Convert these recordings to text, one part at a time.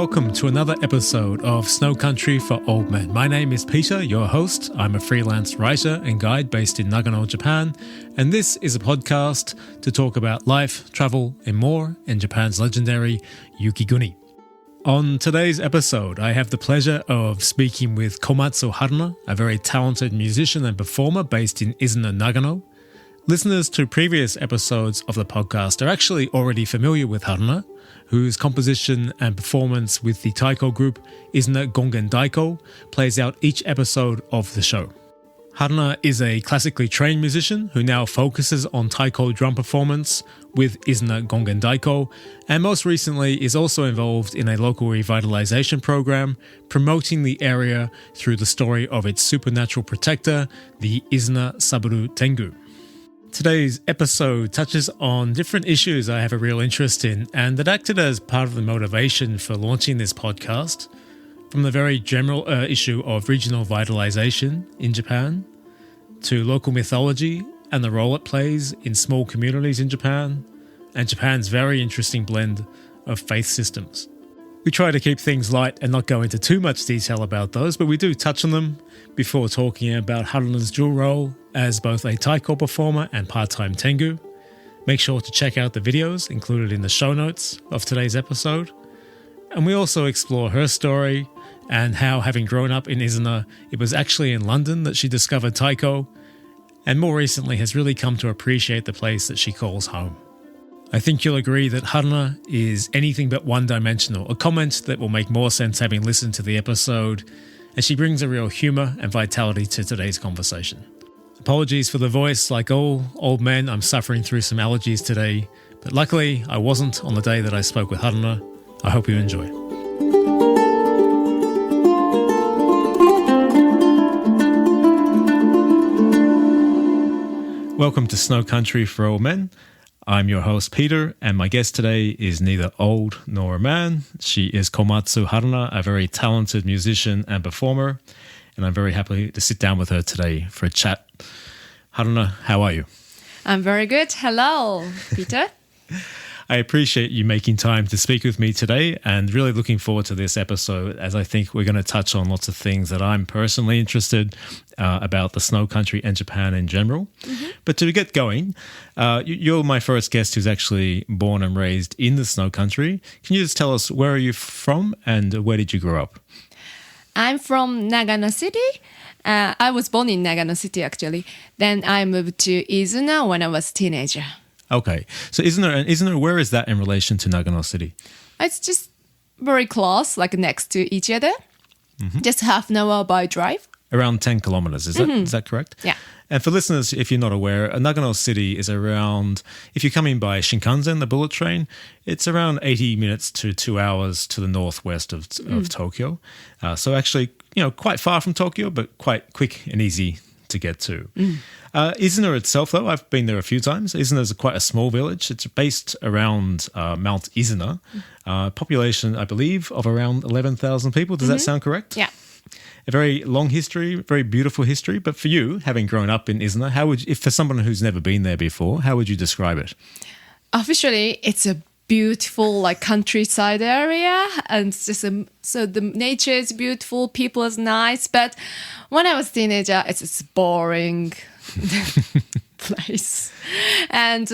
welcome to another episode of Snow Country for Old Men. My name is Peter, your host. I'm a freelance writer and guide based in Nagano, Japan, and this is a podcast to talk about life, travel, and more in Japan's legendary Yukiguni. On today's episode, I have the pleasure of speaking with Komatsu Haruna, a very talented musician and performer based in Iizuna, Nagano. Listeners to previous episodes of the podcast are actually already familiar with Haruna, whose composition and performance with the Taiko group Iizuna Gongen Daiko plays out each episode of the show. Haruna is a classically trained musician who now focuses on Taiko drum performance with Iizuna Gongen Daiko, and most recently is also involved in a local revitalization program promoting the area through the story of its supernatural protector, the Iizuna Saburo Tengu. Today's episode touches on different issues I have a real interest in and that acted as part of the motivation for launching this podcast, from the very general issue of regional vitalization in Japan to local mythology and the role it plays in small communities in Japan, and Japan's very interesting blend of faith systems. We try to keep things light and not go into too much detail about those, but we do touch on them before talking about Haruna's dual role as both a Taiko performer and part-time Tengu. Make sure to check out the videos included in the show notes of today's episode. And we also explore her story and how, having grown up in Iizuna, it was actually in London that she discovered Taiko, and more recently has really come to appreciate the place that she calls home. I think you'll agree that Haruna is anything but one-dimensional, a comment that will make more sense having listened to the episode, and she brings a real humour and vitality to today's conversation. Apologies for the voice, like all old men, I'm suffering through some allergies today, but luckily I wasn't on the day that I spoke with Haruna. I hope you enjoy. Welcome to Snow Country for Old Men. I'm your host, Peter, and my guest today is neither old nor a man. She is Komatsu Haruna, a very talented musician and performer, and I'm very happy to sit down with her today for a chat. Haruna, how are you? I'm very good. Hello, Peter. I appreciate you making time to speak with me today and really looking forward to this episode, as I think we're going to touch on lots of things that I'm personally interested about the snow country and Japan in general. Mm-hmm. But to get going, you're my first guest who's actually born and raised in the snow country. Can you just tell us, where are you from and where did you grow up? I'm from Nagano City. I was born in Nagano City, actually. Then I moved to Iizuna when I was a teenager. Okay. So Iizuna, where is that in relation to Nagano City? It's just very close, like next to each other. Mm-hmm. Just half an hour by drive. Around 10 kilometers, is that correct? Yeah. And for listeners, if you're not aware, Nagano City is around, if you're coming by Shinkansen, the bullet train, it's around 80 minutes to 2 hours to the northwest of Tokyo. So actually, quite far from Tokyo, but quite quick and easy to get to. Iizuna itself, though, I've been there a few times. Iizuna is quite a small village. It's based around Mount Iizuna. Population, I believe, of around 11,000 people. Does that sound correct? Yeah. A very long history, very beautiful history. But for you, having grown up in Iizuna, if for someone who's never been there before, how would you describe it? Officially, it's a beautiful countryside area, and it's just so the nature is beautiful, people is nice. But when I was a teenager, it's a boring place, and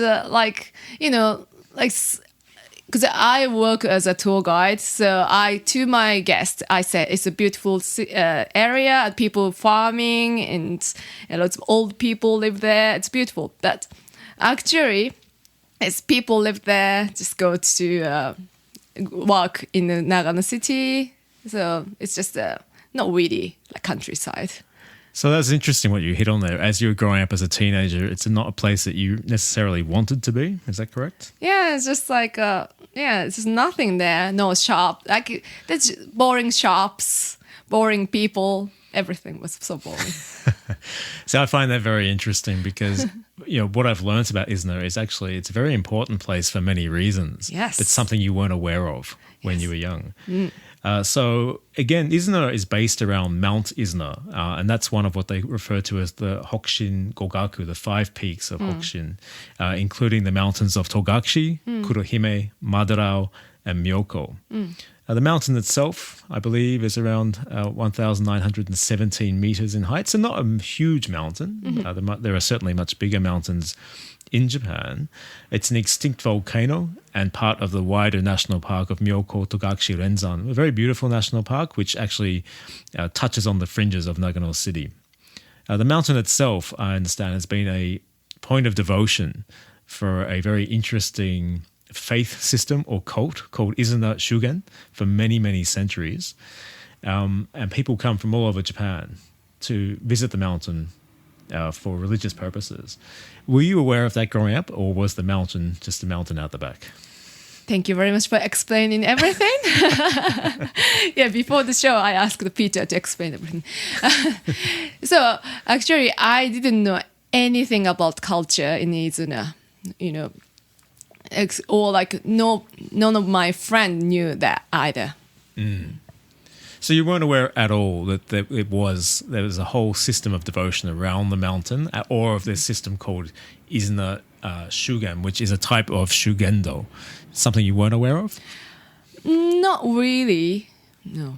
because I work as a tour guide, so to my guests I said it's a beautiful area, and people farming, and lots of old people live there. It's beautiful, but actually, it's people live there, just go to work in the Nagano City, so it's just not really like countryside. So that's interesting what you hit on there. As you were growing up as a teenager, it's not a place that you necessarily wanted to be. Is that correct? Yeah, it's just like, it's just nothing there. No shop. Like, there's boring shops, boring people. Everything was so boring. So I find that very interesting because, what I've learned about Iizuna is actually it's a very important place for many reasons. Yes. It's something you weren't aware of when you were young. So again, Iizuna is based around Mount Iizuna, and that's one of what they refer to as the Hokushin Gogaku, the 5 peaks of Hokushin, including the mountains of Togakushi, Kurohime, Madarao, and Myoko. The mountain itself, I believe, is around 1,917 meters in height. So not a huge mountain. There are certainly much bigger mountains in Japan. It's an extinct volcano and part of the wider national park of Myoko Togakushi Renzan, a very beautiful national park which actually touches on the fringes of Nagano City. The mountain itself, I understand, has been a point of devotion for a very interesting faith system or cult called Iizuna Shugen for many, many centuries. And people come from all over Japan to visit the mountain for religious purposes. Were you aware of that growing up, or was the mountain just a mountain out the back? Thank you very much for explaining everything. Yeah, before the show, I asked Peter to explain everything. So actually, I didn't know anything about culture in Iizuna, or like none of my friends knew that either. So you weren't aware at all that there was a whole system of devotion around the mountain, or of this system called Iizuna Shugen, which is a type of Shugendo. Something you weren't aware of? Not really, no.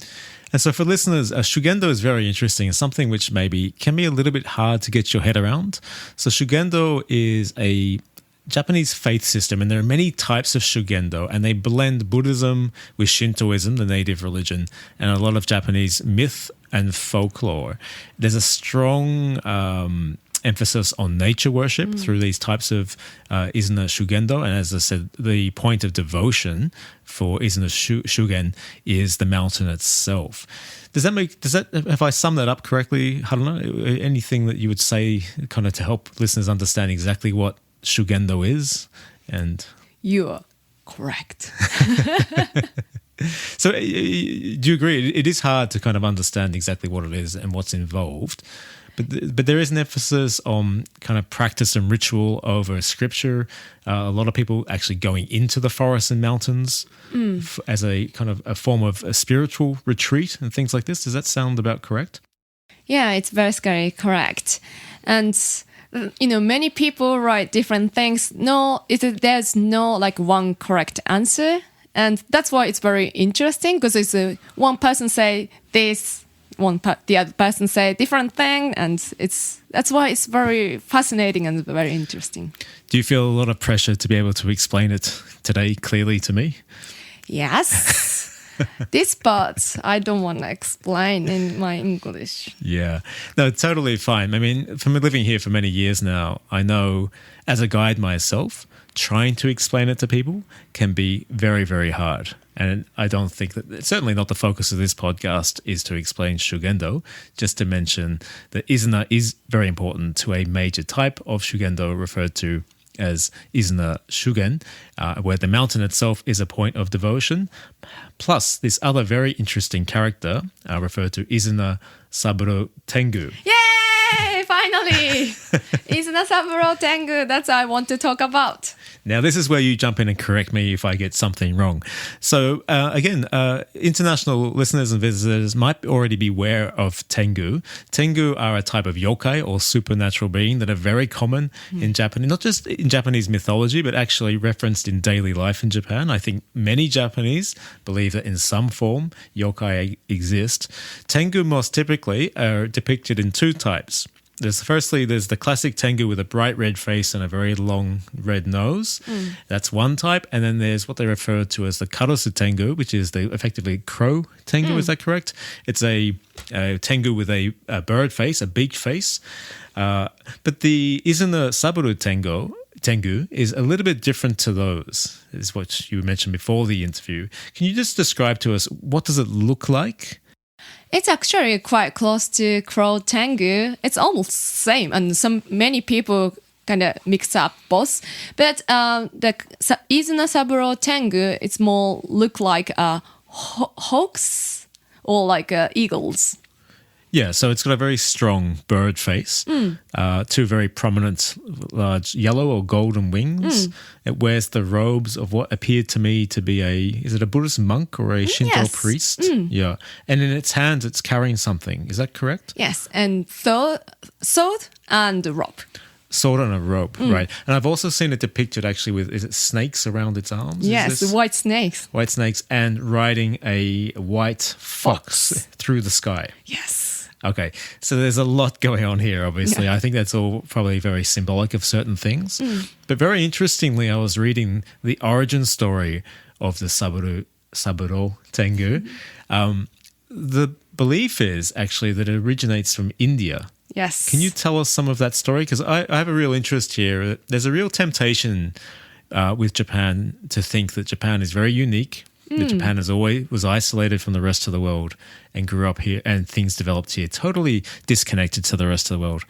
And so for listeners, Shugendo is very interesting. It's something which maybe can be a little bit hard to get your head around. So Shugendo is a Japanese faith system, and there are many types of Shugendo, and they blend Buddhism with Shintoism, the native religion, and a lot of Japanese myth and folklore. There's a strong emphasis on nature worship through these types of Iizuna Shugendo, and as I said, the point of devotion for Iizuna Shugen is the mountain itself. Have I summed that up correctly? I don't know, anything that you would say kind of to help listeners understand exactly what Shugendo is? And you are correct. So do you agree it is hard to kind of understand exactly what it is and what's involved, but there is an emphasis on kind of practice and ritual over scripture. A lot of people actually going into the forests and mountains as a kind of a form of a spiritual retreat and things like this. Does that sound about correct? Yeah, it's very correct. And many people write different things. There's no like one correct answer, and that's why it's very interesting, because it's one person say this, the other person say different thing, and that's why it's very fascinating and very interesting. Do you feel a lot of pressure to be able to explain it today clearly to me? Yes. This part I don't want to explain in my English. Yeah, no, totally fine. I mean, from living here for many years now, I know as a guide myself, trying to explain it to people can be very, very hard. And I don't think that, certainly not the focus of this podcast is to explain Shugendo, just to mention that Iizuna is very important to a major type of Shugendo referred to as Iizuna Shugen, where the mountain itself is a point of devotion, plus this other very interesting character referred to Iizuna Saburo Tengu. Yay! Finally! Iizuna Saburo Tengu, that's what I want to talk about. Now, this is where you jump in and correct me if I get something wrong. So, again, international listeners and visitors might already be aware of Tengu. Tengu are a type of yokai or supernatural being that are very common in Japanese, not just in Japanese mythology, but actually referenced in daily life in Japan. I think many Japanese believe that in some form yokai exist. Tengu most typically are depicted in two types. There's the classic Tengu with a bright red face and a very long red nose. That's one type. And then there's what they refer to as the Karosu Tengu, which is the effectively crow Tengu. Is that correct? It's a Tengu with a bird face, a beaked face. But the Iizuna Saburo Tengu is a little bit different to those, is what you mentioned before the interview. Can you just describe to us, what does it look like? It's actually quite close to Crow Tengu. It's almost the same, and many people kind of mix up both. But the Iizuna Saburo Tengu, it's more look like hawks or like eagles. Yeah, so it's got a very strong bird face, two very prominent large yellow or golden wings. It wears the robes of what appeared to me to be is it a Buddhist monk or a Shinto priest? Yeah, and in its hands it's carrying something. Is that correct? Yes, and sword and rope. sword on a rope, right? And I've also seen it depicted actually with, is it snakes around its arms? Yes, the white snakes. White snakes, and riding a white fox through the sky. Yes. Okay, so there's a lot going on here, obviously. Yeah. I think that's all probably very symbolic of certain things. But very interestingly, I was reading the origin story of the Saburo Tengu. The belief is actually that it originates from India. Yes. Can you tell us some of that story? Because I have a real interest here. There's a real temptation with Japan to think that Japan is very unique, that Japan was isolated from the rest of the world and grew up here, and things developed here, totally disconnected to the rest of the world.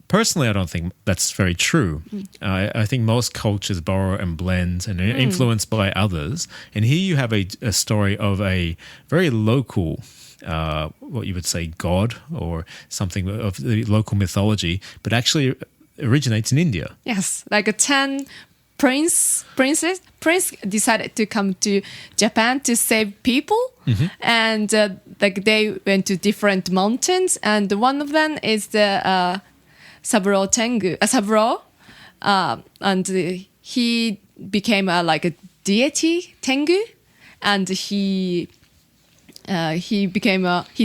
Personally, I don't think that's very true. I think most cultures borrow and blend and are influenced by others. And here you have a story of a very local, what you would say, god or something of the local mythology, but actually originates in India. Yes, like 10 prince decided to come to Japan to save people, and like they went to different mountains, and one of them is the Saburo Tengu, Saburo, and he became like a deity Tengu, and he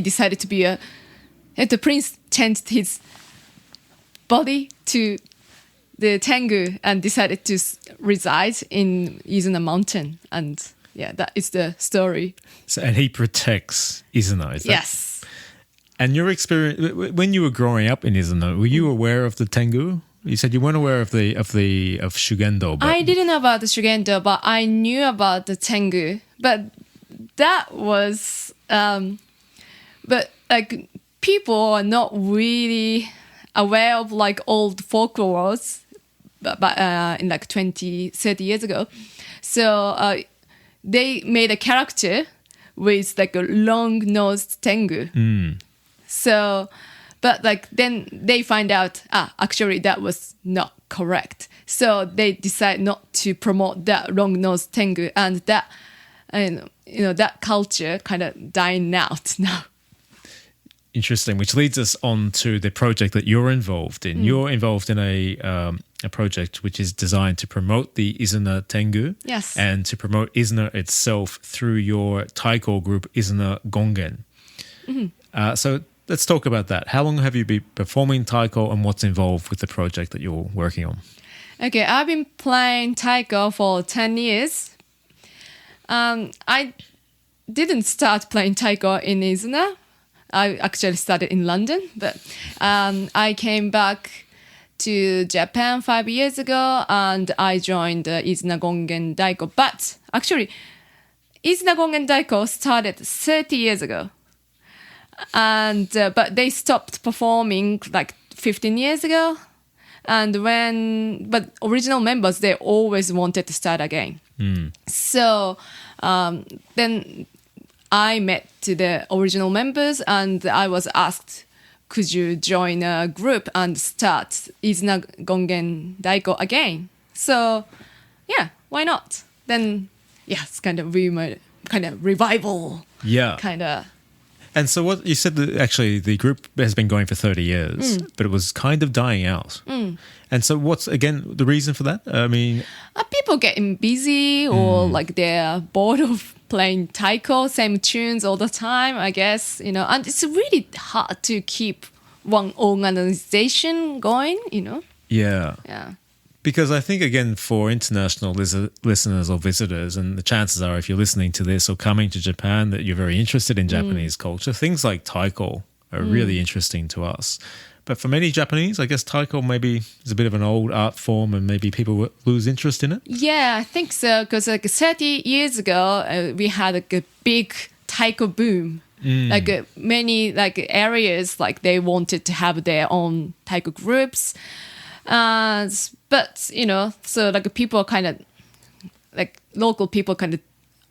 decided to be the prince changed his body to the Tengu and decided to reside in Iizuna mountain, and that is the story. So, and he protects Iizuna, is that? Yes. And your experience when you were growing up in Iizuna, were you aware of the Tengu? You said you weren't aware of Shugendo. But I didn't know about the Shugendo, but I knew about the Tengu. But that was, but like people are not really aware of like old folklores, but in like 20, 30 years ago. So they made a character with like a long-nosed Tengu. So, but like then they find out, actually that was not correct. So they decide not to promote that long-nosed Tengu, and that, that culture kind of dying out now. Interesting, which leads us on to the project that you're involved in. You're involved in a project which is designed to promote the Iizuna Tengu, yes, and to promote Iizuna itself through your Taiko group, Iizuna Gongen. So let's talk about that. How long have you been performing Taiko, and what's involved with the project that you're working on? Okay, I've been playing Taiko for 10 years. I didn't start playing Taiko in Iizuna. I actually started in London, but I came back to Japan 5 years ago, and I joined Iizuna Gongen Daiko. But actually, Iizuna Gongen Daiko started 30 years ago. And but they stopped performing like 15 years ago, but original members, they always wanted to start again. So then I met the original members, and I was asked, could you join a group and start Iizuna Gongen Daiko again? So yeah, why not? Then it's kind of revival. Yeah. Kind of. And so what you said, that actually the group has been going for 30 years, but it was kind of dying out. And so what's, again, the reason for that? I mean... people getting busy, or like they're bored of playing Taiko, same tunes all the time, I guess, and it's really hard to keep one organization going, Yeah. Yeah. Because I think, again, for international listeners or visitors, and the chances are if you're listening to this or coming to Japan that you're very interested in Japanese culture, things like Taiko are really interesting to us. But for many Japanese, I guess Taiko maybe is a bit of an old art form, and maybe people lose interest in it. Yeah, I think so, because like 30 years ago, we had like a big Taiko boom. Like many like areas, like they wanted to have their own Taiko groups. But, so like people are kind of, like local people kind of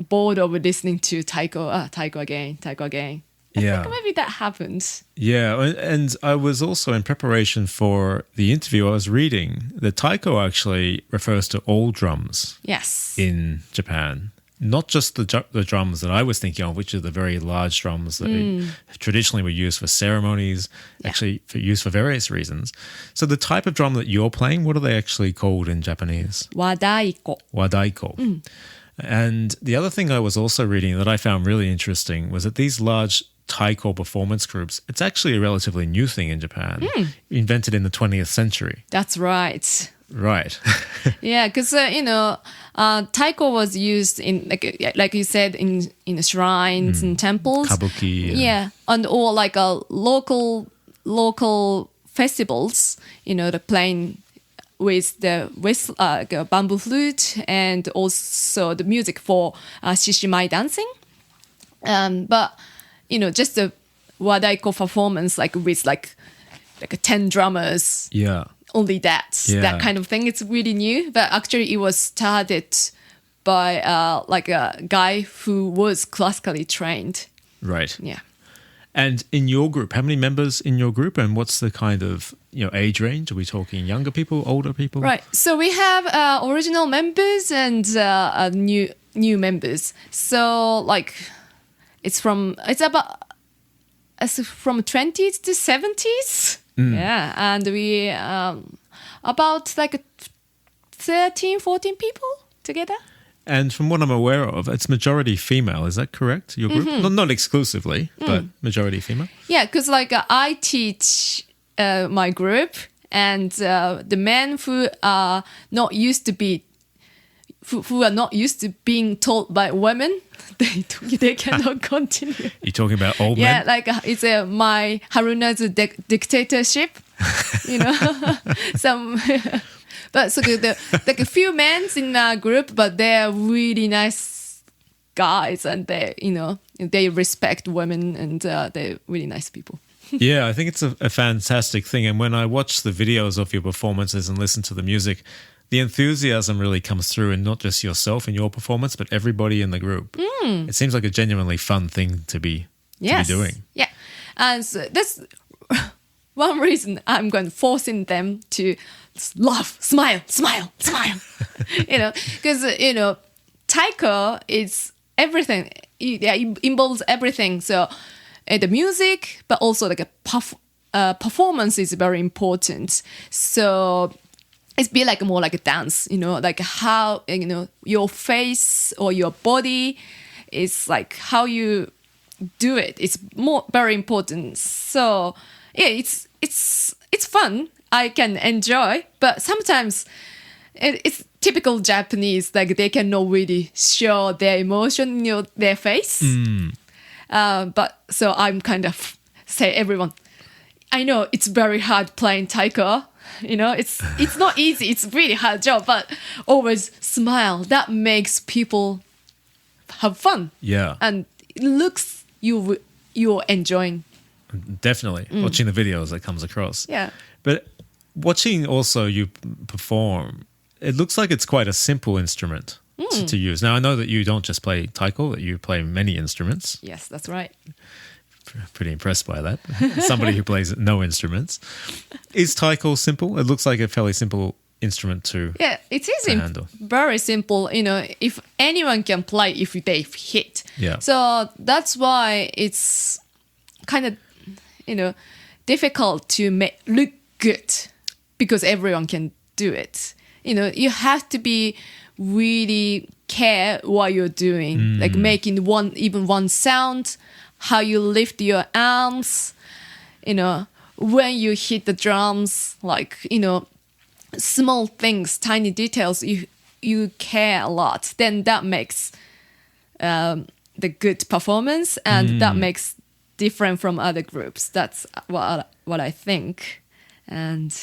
bored of listening to Taiko, Taiko again. I think maybe that happened. Yeah, and I was also, in preparation for the interview, I was reading that Taiko actually refers to all drums. Yes. In Japan. not just the drums that I was thinking of, which are the very large drums that traditionally were used for ceremonies, actually used for various reasons. So the type of drum that you're playing, what are they actually called in Japanese? Wadaiko. Wadaiko. And the other thing I was also reading that I found really interesting was that these large Taiko performance groups, it's actually a relatively new thing in Japan, invented in the 20th century. That's right. Right. Yeah, because taiko was used in like you said in the shrines and temples. Kabuki. Yeah, and or like local festivals. The playing with the bamboo flute and also the music for shishimai dancing. But just a wadaiko performance with like 10 drummers. Yeah. Only that kind of thing. It's really new, but actually it was started by like a guy who was classically trained. Right. Yeah. And in your group, how many members in your group, and what's the kind of age range? Are we talking younger people, older people? Right. So we have original members and new members. So like it's from 20s to 70s. Yeah, and we about like 13, 14 people together. And from what I'm aware of, it's majority female. Is that correct? Your group? Not exclusively, but majority female? Yeah, because like I teach my group, and the men who are not used to be who are not used to being taught by women, they cannot continue. You're talking about old men? Yeah, like it's my Haruna's dictatorship, But so like a few men in our group, but they're really nice guys, and they respect women, and they're really nice people. Yeah, I think it's a fantastic thing. And when I watch the videos of your performances and listen to the music, the enthusiasm really comes through, and not just yourself in your performance, but everybody in the group. It seems like a genuinely fun thing to be doing. Yeah, and so that's one reason I'm going to forcing them to laugh, smile. Because taiko is everything. It involves everything. So the music, but also like a performance is very important. So it's be like more like a dance, like how your face or your body is like how you do it. It's very important. So yeah, it's fun. I can enjoy, but sometimes it's typical Japanese. Like they cannot really show their emotion in their face. But so I'm kind of say everyone. I know it's very hard playing taiko. It's not easy. It's really hard job, but always smile. That makes people have fun. Yeah. And it looks you're enjoying. Definitely. Watching the videos that comes across. Yeah. But watching also you perform, it looks like it's quite a simple instrument to use. Now, I know that you don't just play taiko, that you play many instruments. Yes, that's right. Pretty impressed by that. Somebody who plays no instruments. Is taiko simple? It looks like a fairly simple instrument to it is handle. Very simple. If anyone can play if they hit. Yeah. So that's why it's kind of difficult to look good, because everyone can do it. You have to be really care what you're doing, like making one sound, how you lift your arms, when you hit the drums, like, small things, tiny details, you care a lot. Then that makes the good performance, and that makes different from other groups. That's what I think. And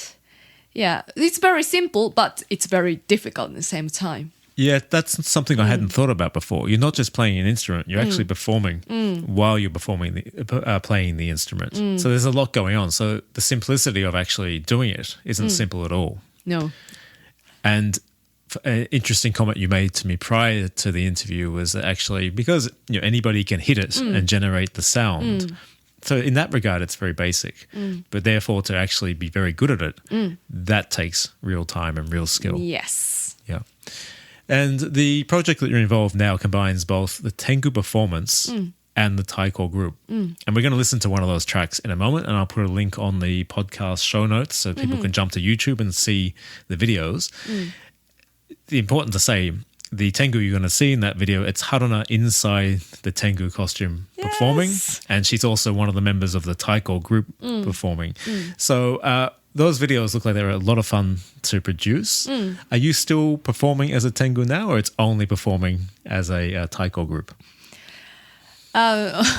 yeah, it's very simple, but it's very difficult at the same time. Yeah, that's something I hadn't thought about before. You're not just playing an instrument; you're actually performing while you're playing the instrument. So there's a lot going on. So the simplicity of actually doing it isn't simple at all. No. And an interesting comment you made to me prior to the interview was that actually, because anybody can hit it and generate the sound. So in that regard, it's very basic. But therefore, to actually be very good at it, that takes real time and real skill. Yes. Yeah. And the project that you're involved now combines both the Tengu performance and the Taiko group. And we're going to listen to one of those tracks in a moment, and I'll put a link on the podcast show notes so people can jump to YouTube and see the videos. The important to say, the Tengu you're going to see in that video, it's Haruna inside the Tengu costume performing, and she's also one of the members of the Taiko group performing. So those videos look like they're a lot of fun to produce. Are you still performing as a Tengu now, or it's only performing as a Taiko group? Because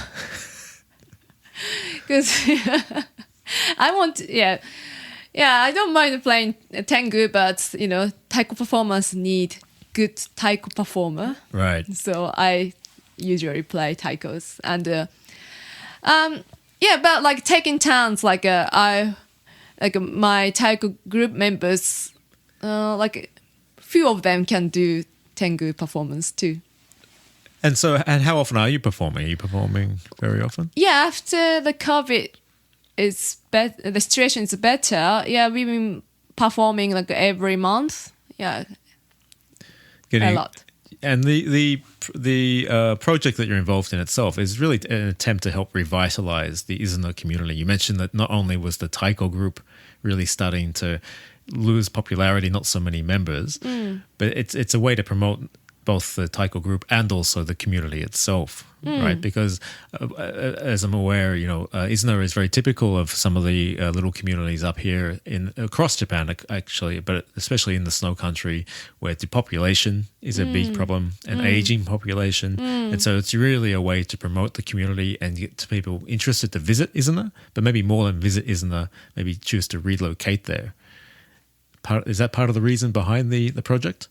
I want, I don't mind playing Tengu, but Taiko performance need good Taiko performer. Right. So I usually play Taikos, and but like taking turns, like my Taiko group members, like few of them can do Tengu performance too. And how often are you performing? Are you performing very often? Yeah, after the COVID is the situation is better. Yeah, we've been performing like every month. Yeah, a lot. And the project that you're involved in itself is really an attempt to help revitalize the Iizuna community. You mentioned that not only was the Taiko group really starting to lose popularity, not so many members, but it's a way to promote both the Taiko group and also the community itself, right? Because as I'm aware, Iizuna is very typical of some of the little communities up here across Japan, actually, but especially in the snow country, where depopulation is a big problem, and aging population. And so it's really a way to promote the community and get people interested to visit Iizuna, but maybe more than visit Iizuna, maybe choose to relocate there. Is that part of the reason behind the project?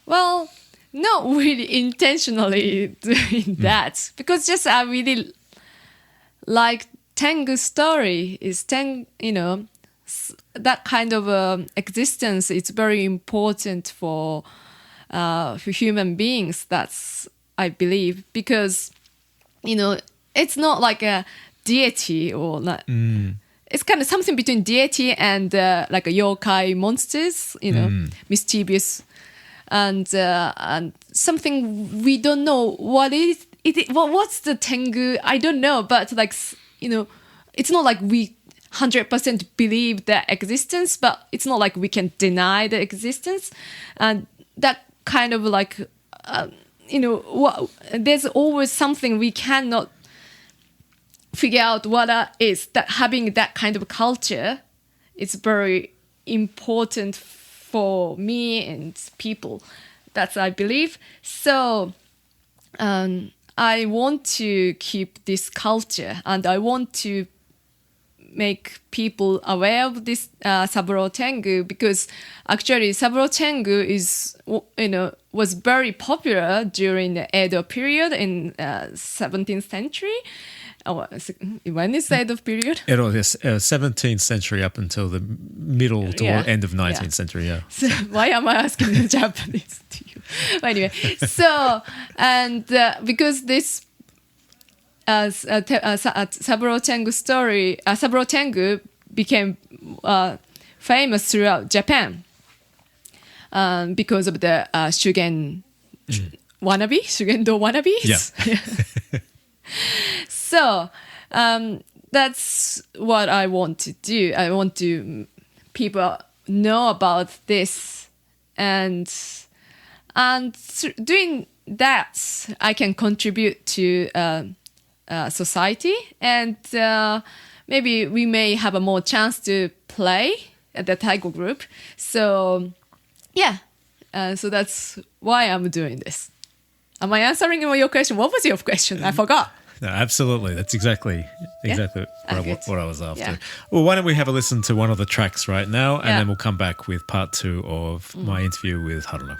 Well, not really intentionally doing that, because just I really like Tengu's story. That kind of existence is very important for human beings. That's, I believe, because it's not like a deity or not. It's kind of something between deity and like a yokai monsters, mischievous. And something we don't know what is it. What's the Tengu? I don't know, but it's not like we 100% believe their existence, but it's not like we can deny the existence, and that kind of like there's always something we cannot figure out what that is. That having that kind of culture is very important for me and people. That's I believe. So I want to keep this culture, and I want to make people aware of this Saburo Tengu, because actually Saburo Tengu is was very popular during the Edo period in 17th century. When is the Edo period? It was 17th century up until the middle to end of 19th century. Yeah. So why am I asking the Japanese to you? But anyway, so and because this Saburo Tengu story, Saburo Tengu became famous throughout Japan because of the Shugendo wannabes. Yeah. So that's what I want to do. I want to people know about this, and doing that, I can contribute to society, and maybe we may have a more chance to play at the Taiko group. So so that's why I'm doing this. Am I answering your question? What was your question? I forgot. No, absolutely. That's exactly what I was after. Yeah. Well, why don't we have a listen to one of the tracks right now, and then we'll come back with part 2 of my interview with Haruna.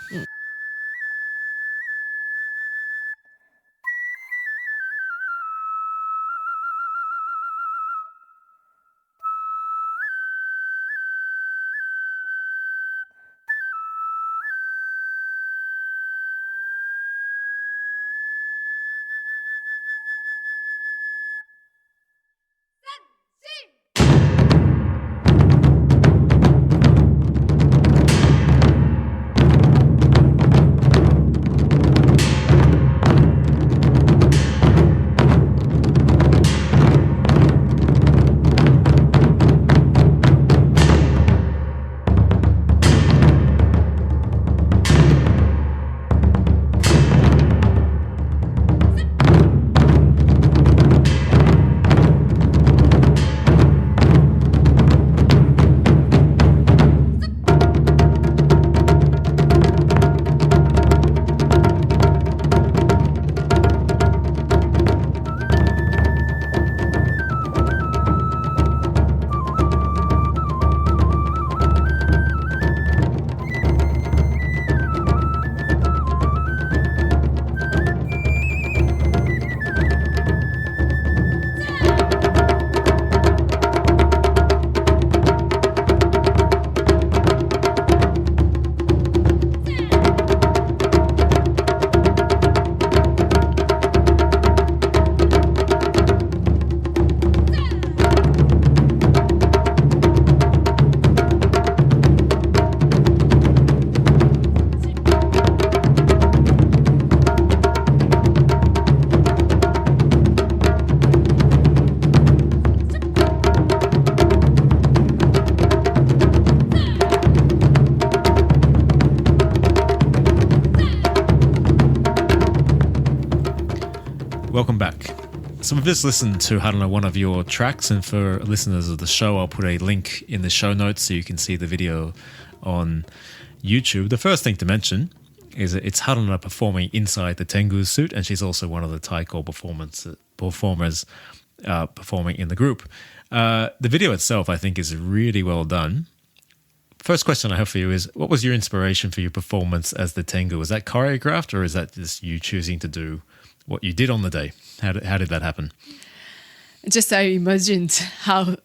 welcome back. So we've just listened to, I don't know, one of your tracks, and for listeners of the show, I'll put a link in the show notes so you can see the video on YouTube. The first thing to mention is that it's Haruna performing inside the Tengu suit, and she's also one of the Taiko performers performing in the group. The video itself, I think, is really well done. First question I have for you is, what was your inspiration for your performance as the Tengu? Was that choreographed, or is that just you choosing to do what you did on the day? How did that happen? Just I imagined how,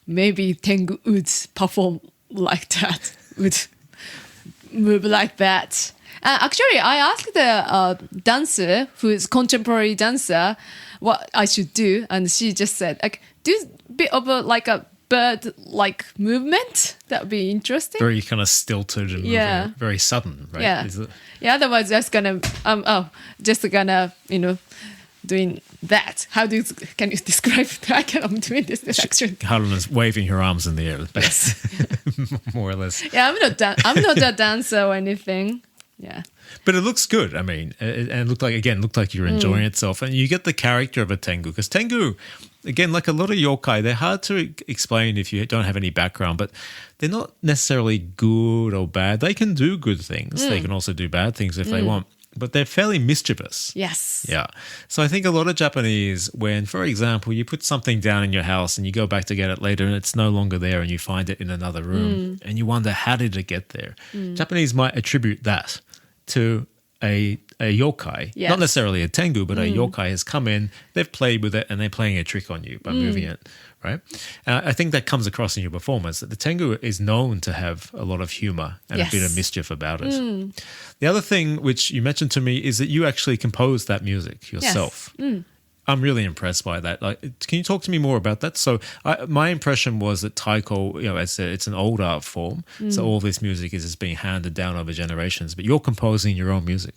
maybe Tengu would perform like that, would move like that. Actually, I asked the dancer, who is contemporary dancer, what I should do, and she just said, like, do a bit of a bird-like movement. That would be interesting. Very kind of stilted and moving, very sudden, right? Yeah. Yeah. Otherwise, doing that. Can you describe that? I'm doing this action. Haruna's waving her arms in the air, more or less. Yeah, I'm not a dancer or anything. Yeah. But it looks good. I mean, and it looked like you're enjoying itself, and you get the character of a Tengu, because Tengu, again, like a lot of yokai, they're hard to explain if you don't have any background, but they're not necessarily good or bad. They can do good things. They can also do bad things if they want, but they're fairly mischievous. Yes. Yeah. So I think a lot of Japanese, when, for example, you put something down in your house and you go back to get it later and it's no longer there and you find it in another room and you wonder, how did it get there? Japanese might attribute that to a yokai, not necessarily a Tengu, but a yokai has come in, they've played with it, and they're playing a trick on you by moving it, right? I think that comes across in your performance, that the Tengu is known to have a lot of humor and a bit of mischief about it. The other thing which you mentioned to me is that you actually composed that music yourself. Yes. I'm really impressed by that. Like, can you talk to me more about that? So my impression was that Taiko, it's an old art form, so all this music is just being handed down over generations, but you're composing your own music.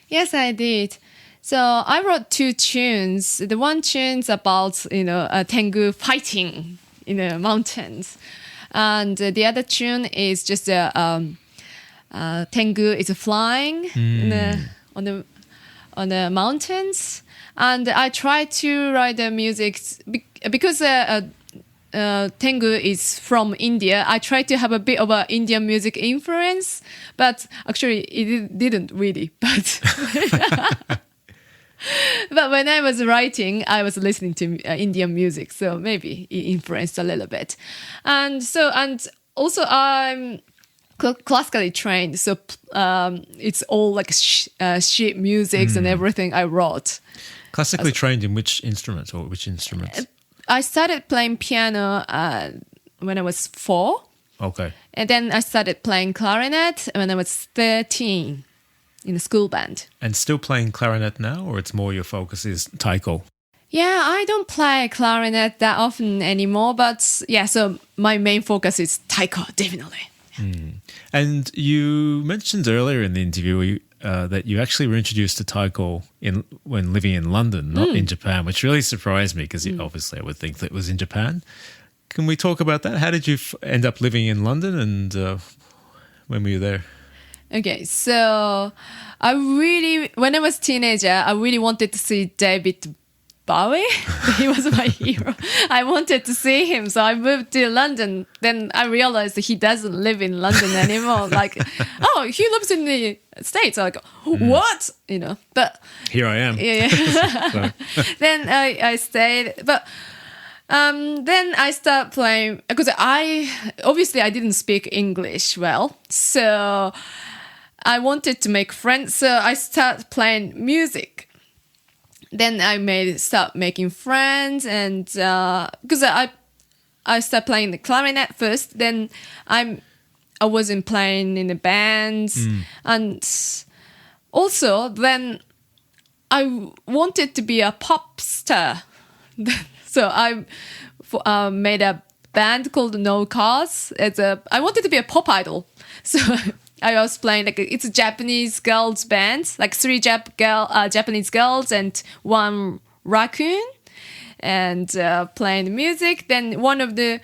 Yes, I did. So I wrote 2 tunes. The one tune's about, a Tengu fighting in the mountains. And the other tune is just Tengu is flying on the mountains. And I tried to write the music because Tengu is from India. I tried to have a bit of an Indian music influence, but actually it didn't really. But but when I was writing, I was listening to Indian music, so maybe it influenced a little bit. And also I'm classically trained, so it's all like sheet music and everything I wrote. Classically trained in which instrument or which instruments? I started playing piano when I was 4. Okay. And then I started playing clarinet when I was 13 in a school band. And still playing clarinet now, or it's more your focus is Taiko? Yeah, I don't play clarinet that often anymore, but yeah, so my main focus is Taiko, definitely. And you mentioned earlier in the interview that you actually were introduced to Taiko when living in London, not in Japan, which really surprised me because obviously I would think that it was in Japan. Can we talk about that? How did you end up living in London, and when were you there? Okay, so when I was a teenager, I really wanted to see David Bowie. He was my hero. I wanted to see him, so I moved to London. Then I realized that he doesn't live in London anymore. Like, oh, he lives in the States. Like, what? But here I am. Yeah. Then I stayed, but then I started playing because I didn't speak English well, so I wanted to make friends. So I started playing music. Then I start making friends, and because I started playing the clarinet first. Then I wasn't playing in the bands, and also then I wanted to be a pop star. So I made a band called No Cars. I wanted to be a pop idol, so I was playing it's a Japanese girls band, like 3 Japanese girls and 1 raccoon, and playing music. Then one of the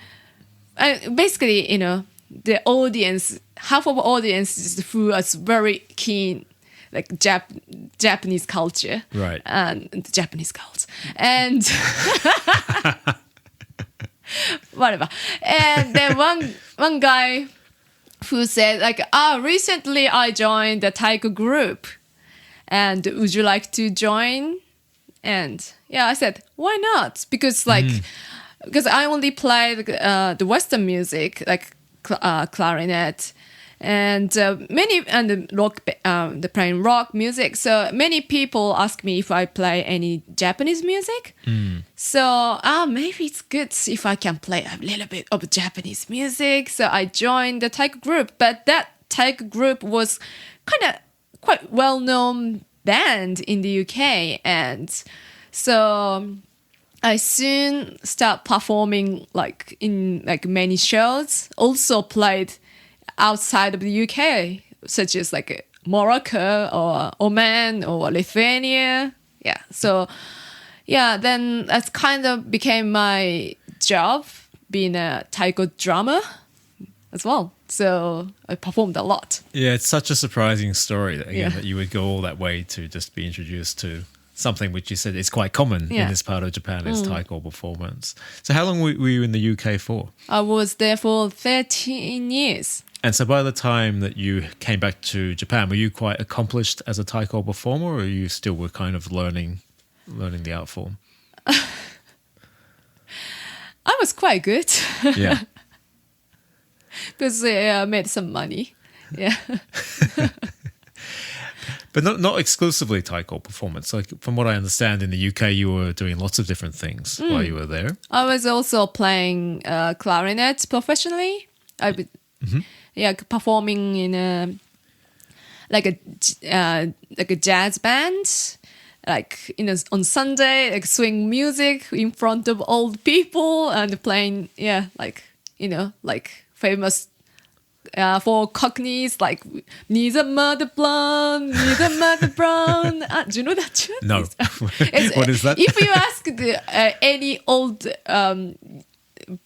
the audience, half of the audience who was very keen, like Japanese culture, Right. and the Japanese girls, and whatever. And then one guy who said like, recently I joined the Taiko group, and would you like to join? And yeah, I said, why not? Because because I only play the Western music, like clarinet, and the playing rock music. So many people ask me if I play any Japanese music. So maybe it's good if I can play a little bit of Japanese music. So I joined the Taiko group, but that Taiko group was kind of quite well-known band in the UK, and so I soon start performing like in like many shows. Also played outside of the UK, such as like Morocco or Oman or Lithuania. Yeah, so yeah, then that's kind of became my job, being a Taiko drummer as well. So I performed a lot. Yeah, it's such a surprising story that, again, that you would go all that way to just be introduced to something which you said is quite common in this part of Japan, is Taiko performance. So how long were you in the UK for? I was there for 13 years. And so by the time that you came back to Japan, were you quite accomplished as a Taiko performer, or you still were kind of learning the art form? I was quite good. Yeah. Because I made some money. Yeah. But not exclusively Taiko performance. Like, from what I understand, in the UK, you were doing lots of different things while you were there. I was also playing clarinet professionally. I would, performing in a jazz band, like on Sunday, like swing music in front of old people and playing, famous. For Cockneys, like neither mother blonde, neither mother brown. Do you know that tune? No. What is that? If you ask any old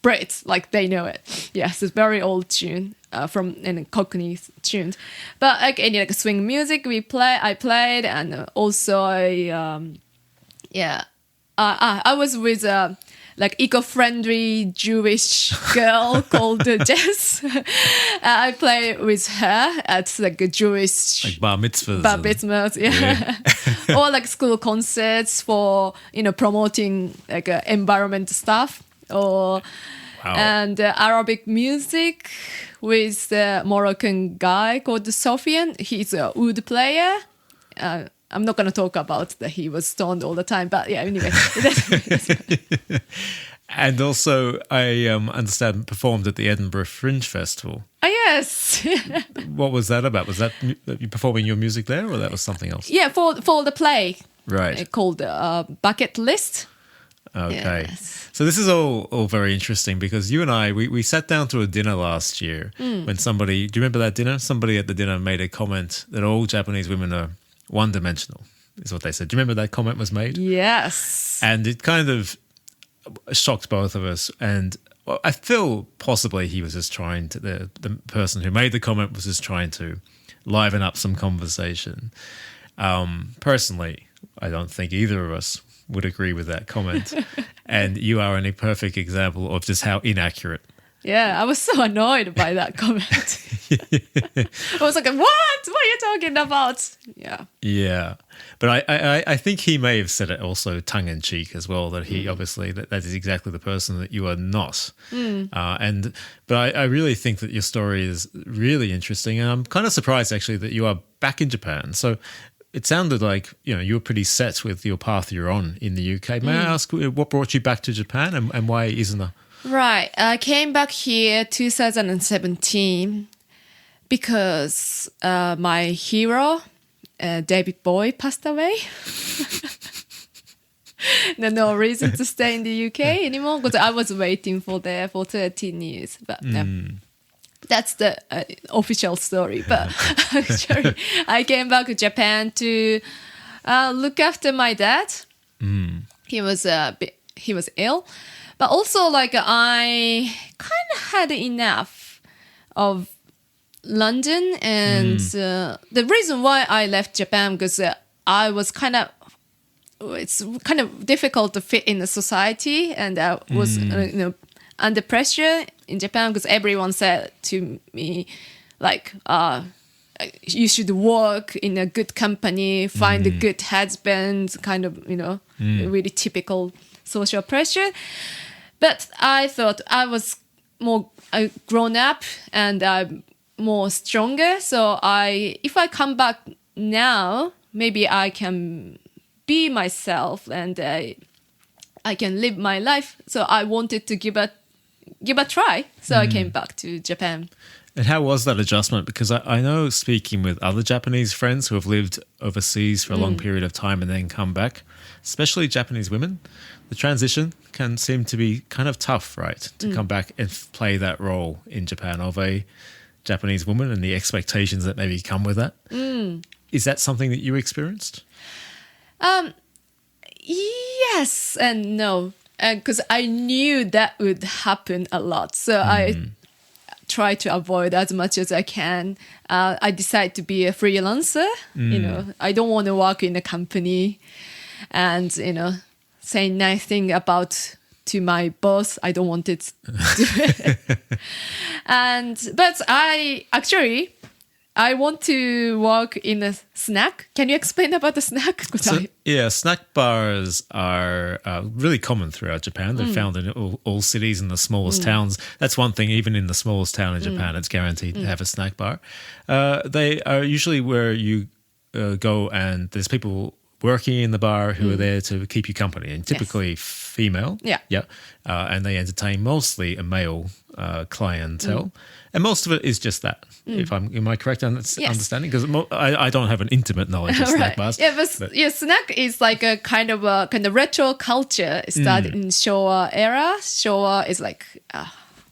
Brits, like they know it. Yes, it's a very old tune from Cockneys tunes. But like swing music, I played, and also I was with like eco-friendly Jewish girl called Jess. I play with her at like a Jewish like bar mitzvahs. Or like school concerts for promoting like environment stuff, or and Arabic music with a Moroccan guy called Sofian. He's a oud player. I'm not going to talk about that he was stoned all the time, but yeah, anyway. And also, I understand, performed at the Edinburgh Fringe Festival. Oh, yes. What was that about? Was that you performing your music there, or that was something else? Yeah, for the play. Right. Called Bucket List. Okay. Yes. So this is all very interesting, because you and I, we sat down to a dinner last year when somebody, do you remember that dinner? Somebody at the dinner made a comment that all Japanese women are one-dimensional, is what they said. Do you remember that comment was made? Yes. And it kind of shocked both of us. And I feel possibly he was just trying to, the person who made the comment was just trying to liven up some conversation. Personally, I don't think either of us would agree with that comment. And you are a perfect example of just how inaccurate. Yeah, I was so annoyed by that comment. I was like, what? What are you talking about? Yeah. Yeah. But I think he may have said it also tongue-in-cheek as well, that he obviously, that is exactly the person that you are not. But I really think that your story is really interesting. And I'm kind of surprised, actually, that you are back in Japan. So it sounded like, you were pretty set with your path you're on in the UK. May I ask what brought you back to Japan, and why Iizuna? Right. I came back here 2017 because my hero, David Bowie, passed away. No reason to stay in the UK anymore, because I was waiting for 13 years. But that's the official story. But actually, I came back to Japan to look after my dad. He was ill. But also, like, I kind of had enough of London, and the reason why I left Japan because I was it's kind of difficult to fit in the society, and I was under pressure in Japan because everyone said to me like you should work in a good company, find a good husband, kind of really typical social pressure. But I thought I was more grown up and I'm more stronger. So if I come back now, maybe I can be myself and I can live my life. So I wanted to give a try. So I came back to Japan. And how was that adjustment? Because I know, speaking with other Japanese friends who have lived overseas for a long period of time and then come back, especially Japanese women, the transition can seem to be kind of tough, right? To come back and play that role in Japan of a Japanese woman and the expectations that maybe come with that. Is that something that you experienced? Yes and no. Because I knew that would happen a lot. So I try to avoid as much as I can. I decided to be a freelancer. I don't want to work in a company and, say nothing to my boss. I don't want it to do it. But I want to work in a snack. Can you explain about the snack? Snack bars are really common throughout Japan. They're found in all cities and the smallest towns. That's one thing, even in the smallest town in Japan, it's guaranteed to have a snack bar. They are usually where you go and there's people working in the bar who are there to keep you company, and typically female. Yeah. And they entertain mostly a male clientele. And most of it is just that. Am I correct in understanding? Because I don't have an intimate knowledge of snack bars. Yeah, but snack is like a kind of retro culture. It started in Showa era. Showa is like...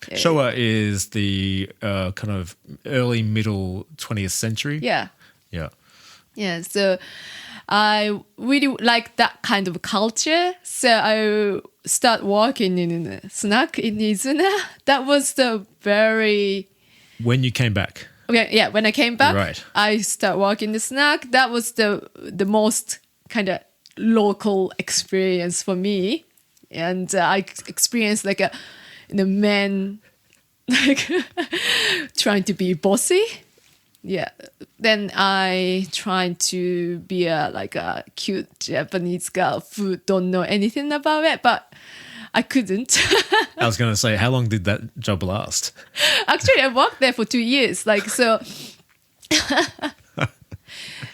Showa is the kind of early, middle 20th century. Yeah. Yeah, so I really like that kind of culture. So I start working in a snack in Iizuna. That was the very... When you came back? Okay, yeah, when I came back, right. I start working the snack. That was the most kind of local experience for me. And I experienced like men like trying to be bossy. Yeah. Then I tried to be a cute Japanese girl who don't know anything about it, but I couldn't. I was going to say, how long did that job last? Actually, I worked there for 2 years.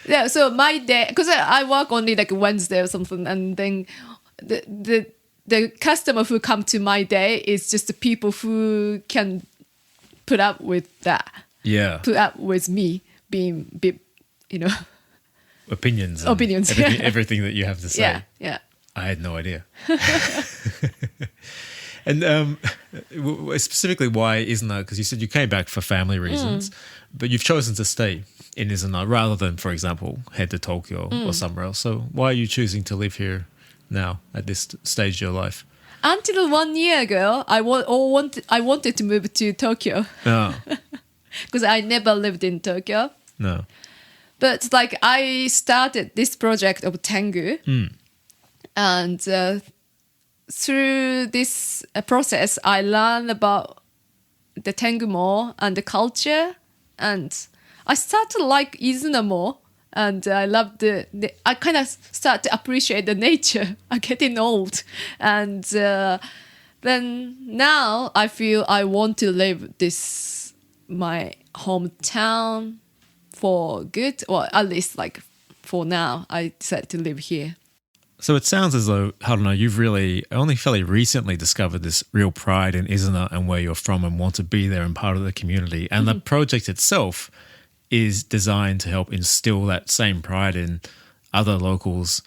Yeah, so my day, because I work only like Wednesday or something, and then the customer who come to my day is just the people who can put up with that. Yeah. Put up with me being a bit, Opinions. Everything that you have to say. Yeah. I had no idea. And specifically, why isn't that? Because you said you came back for family reasons, but you've chosen to stay in Iizuna rather than, for example, head to Tokyo or somewhere else. So why are you choosing to live here now at this stage of your life? Until 1 year ago, I wanted to move to Tokyo. Oh. Because I never lived in Tokyo. No. But I started this project of Tengu. And through this process, I learned about the Tengu more and the culture. And I started to like Iizuna more. And I love I kind of start to appreciate the nature. I'm getting old. And then now I feel I want to live my hometown for good, or at least for now, I decided to live here. So it sounds as though, I don't know, you've really only fairly recently discovered this real pride in Iizuna and where you're from and want to be there and part of the community. And the project itself is designed to help instill that same pride in other locals,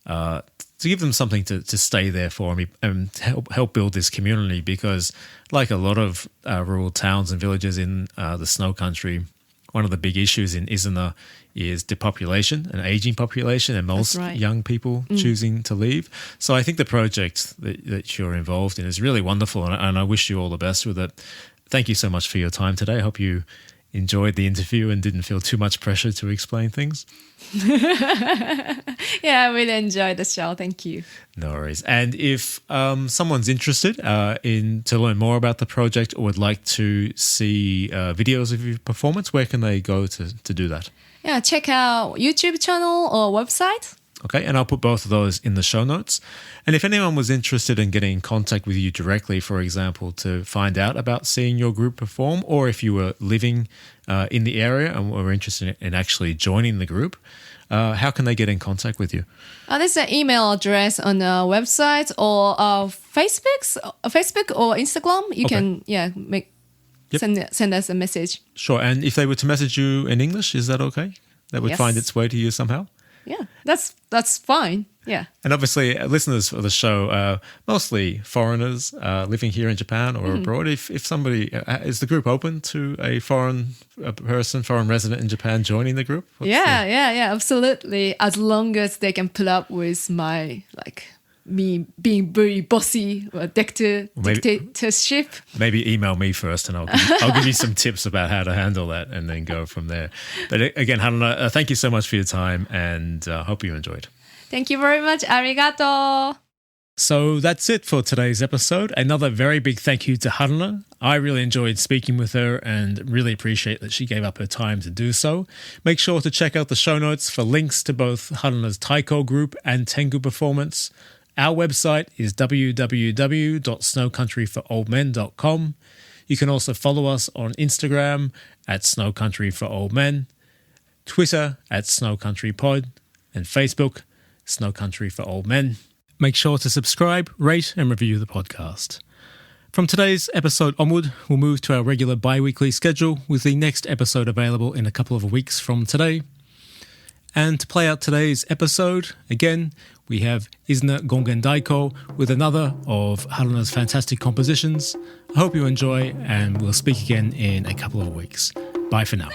to give them something to stay there for and help build this community, because like a lot of rural towns and villages in the snow country, one of the big issues in Iizuna is depopulation, an aging population, and most young people choosing to leave. So I think the project that you're involved in is really wonderful, and I wish you all the best with it. Thank you so much for your time today. I hope you enjoyed the interview and didn't feel too much pressure to explain things. Yeah, I really enjoyed the show. Thank you. No worries. And if someone's interested to learn more about the project or would like to see videos of your performance, where can they go to do that? Yeah, check out YouTube channel or website. Okay, and I'll put both of those in the show notes. And if anyone was interested in getting in contact with you directly, for example, to find out about seeing your group perform, or if you were living in the area and were interested in actually joining the group, how can they get in contact with you? There's an email address on the website or Facebook or Instagram. You can send us a message. Sure, and if they were to message you in English, is that okay? That would find its way to you somehow? Yeah, that's fine. Yeah. And obviously, listeners for the show, mostly foreigners living here in Japan or abroad. If somebody, is the group open to a foreign resident in Japan joining the group? Yeah, absolutely. As long as they can put up with my, me being very bossy or dictatorship. Maybe email me first and I'll give you some tips about how to handle that and then go from there. But again, Haruna, thank you so much for your time and hope you enjoyed. Thank you very much. Arigato. So that's it for today's episode. Another very big thank you to Haruna. I really enjoyed speaking with her and really appreciate that she gave up her time to do so. Make sure to check out the show notes for links to both Haruna's Taiko group and Tengu performance. Our website is www.snowcountryforoldmen.com. You can also follow us on Instagram at snowcountryforoldmen, Twitter at snowcountrypod, and Facebook, Snow Country for Old Men. Make sure to subscribe, rate, and review the podcast. From today's episode onward, we'll move to our regular bi-weekly schedule with the next episode available in a couple of weeks from today. And to play out today's episode, again, we have Iizuna Gongen Daiko with another of Haruna's fantastic compositions. I hope you enjoy, and we'll speak again in a couple of weeks. Bye for now.